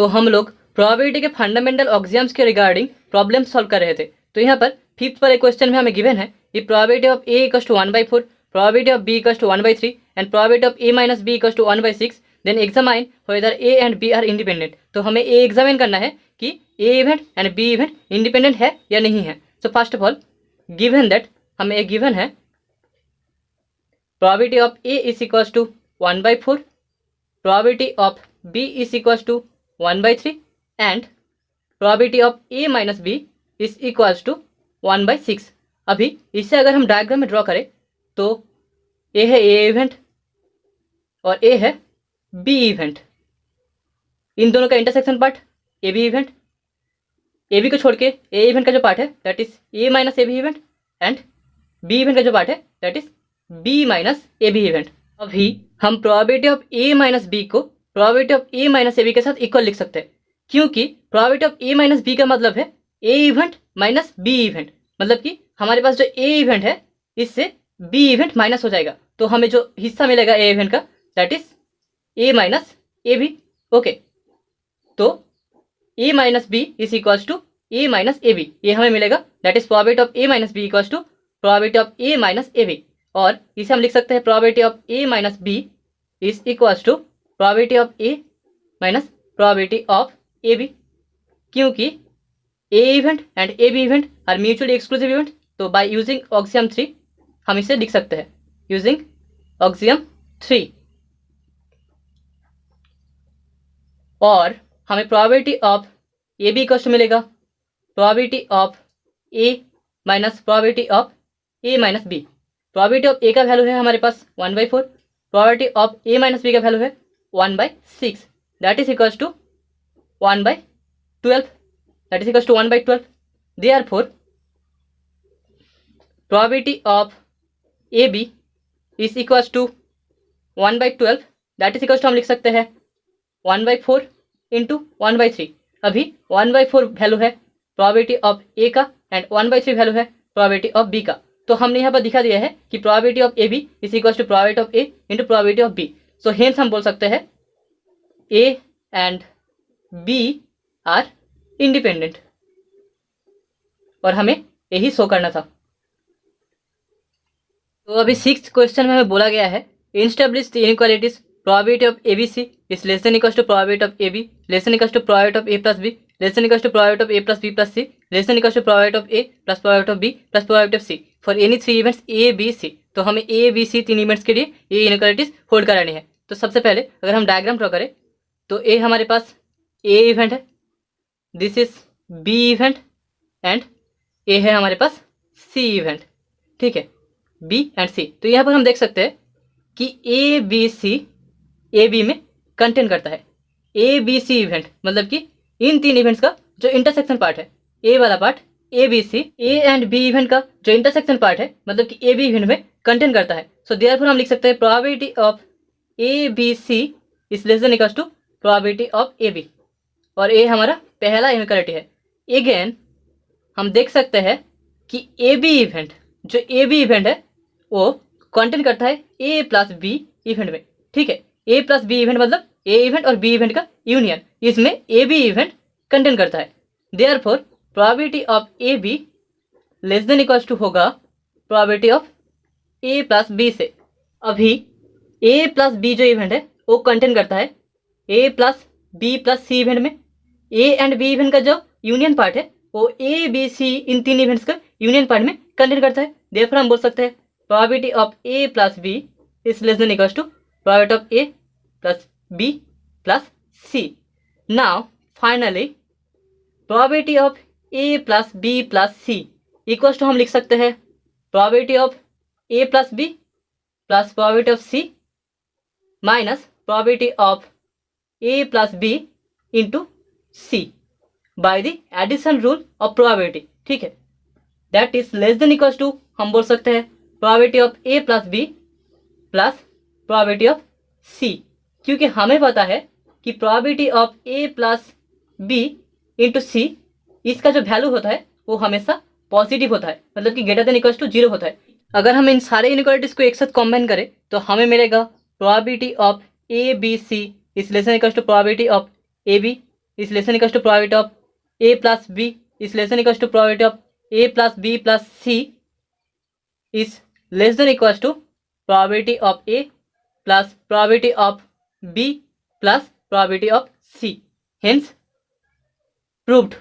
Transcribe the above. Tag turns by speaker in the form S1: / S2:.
S1: तो हम लोग प्रोबेबिलिटी के फंडामेंटल ऑक्सियम्स के रिगार्डिंग प्रॉब्लम सॉल्व कर रहे थे। तो यहाँ पर फिफ्थ वाले क्वेश्चन में हमें गिवन है कि probability of A equals to 1/4, probability of B equals to 1/3 and probability of A minus B equals to 1/6। Then examine whether A and B are independent. तो हमें ए एग्जामिन करना है कि A event and B event independent है या नहीं है। So first of all given that हमें एक गिवन है probability of A is equals to 1/4, probability of B is equals to 1/3 and probability of A minus B is equals to 1/6। अभी इसे अगर हम डायग्राम में ड्रॉ करें तो ए है ए इवेंट और ए है बी इवेंट, इन दोनों का intersection part A B event, A B को छोड़ के ए इवेंट का जो पार्ट है that is A minus A B event and B event का जो पार्ट है that is B minus A B event. अभी हम probability of A minus B को probability of A minus A B के साथ इक्वल लिख सकते हैं, क्योंकि probability of A minus B का मतलब है ए इवेंट माइनस बी इवेंट, मतलब कि हमारे पास जो ए इवेंट है इससे बी इवेंट माइनस हो जाएगा, तो हमें जो हिस्सा मिलेगा ए इवेंट का that is A minus A B. Okay, तो A minus B is equals to A minus A B, ये हमें मिलेगा that is probability of A minus B equals to probability of A minus A B. और इसे हम लिख सकते हैं probability of A minus B is equals to probability of A minus probability of A B, क्योंकि A event and A B event are mutually exclusive event. तो by using axiom 3 हम इसे लिख सकते हैं यूजिंग ऑक्सियम 3। और हमें probability of A B equals to मिलेगा probability of A minus probability of A minus B. Probability of A का वैल्यू है हमारे पास 1/4, probability of A minus B का वैल्यू है 1/6, that is equals to 1/12, that is equals to 1/12। Therefore probability of A B is equals to 1/12, that is equals to हम लिख सकते हैं 1/4 इंटू 1/3। अभी 1/4 वैल्यू है प्रोबेबिलिटी ऑफ ए का and 1/3 value है प्रोबेबिलिटी ऑफ बी का। तो हमने यहाँ पर दिखा दिया है कि probability of A B is equals to probability of A into probability of B. So hence हम बोल सकते हैं A and B are independent, और हमें यही शो करना था। तो अभी 6th क्वेश्चन में हमें बोला गया है establish the inequalities probability of A B C is less than equals to probability of A B less than equals to probability of A plus B less than equals to probability of A plus B plus C less than equals to probability of A plus probability of B plus probability of C for any 3 events A B C. तो हमें ए B सी 3 events के लिए ये inequalities hold करानी है। तो सबसे पहले अगर हम डायग्राम ड्रॉ करें तो ए हमारे पास ए इवेंट है, this is B event and A है हमारे पास सी इवेंट, ठीक है, बी एंड सी। तो यहाँ पर हम देख सकते हैं कि A B C A B में कंटेन करता है। ए बी सी इवेंट मतलब कि इन 3 इवेंट्स का जो इंटरसेक्शन पार्ट है ए वाला part A B C, A and B event का जो इंटरसेक्शन पार्ट है मतलब कि ए बी इवेंट में कंटेन करता है। सो देयरफॉर हम लिख सकते हैं probability of A B C is less than equals to probability of A B, और ए हमारा पहला इनइक्वालिटी है। अगेन हम देख सकते हैं कि ए बी इवेंट जो ए बी इवेंट है वो कंटेन करता है ए प्लस बी इवेंट में, ठीक है। ए प्लस बी इवेंट मतलब ए इवेंट और बी इवेंट का यूनियन, इसमें ए बी इवेंट कंटेन करता है। Therefore probability of A B less than equals to होगा probability of A plus B से। अभी ए प्लस बी जो इवेंट है वो कंटेन करता है A plus B plus C event में। ए एंड बी इवेंट का जो यूनियन पार्ट है वो ए बी सी इन 3 इवेंट्स का यूनियन पार्ट में कंटेन करता है। देयरफॉर हम बोल सकते हैं probability of A plus B is less than equals to probability of A plus B plus C. Now finally probability of A plus B plus C equals to हम लिख सकते हैं probability of A plus B plus probability of C minus probability of A plus B into C by the addition rule of probability, ठीक है। That is less than equals to हम बोल सकते हैं probability of A plus B plus probability of C, क्योंकि हमें पता है कि probability of A plus B into C इसका जो वैल्यू होता है वो हमेशा पॉजिटिव होता है, मतलब कि ग्रेटर देन इक्वल्स टू 0 होता है। अगर हम इन सारे इनइक्वालिटीज को एक साथ कॉम्बाइन करें तो हमें मिलेगा probability of A B C is less than equals to probability of A B is less than equals to probability of a plus b is less than equals to probability of a plus b plus c is less than equals to probability of a plus probability of b plus probability of c. Hence proved.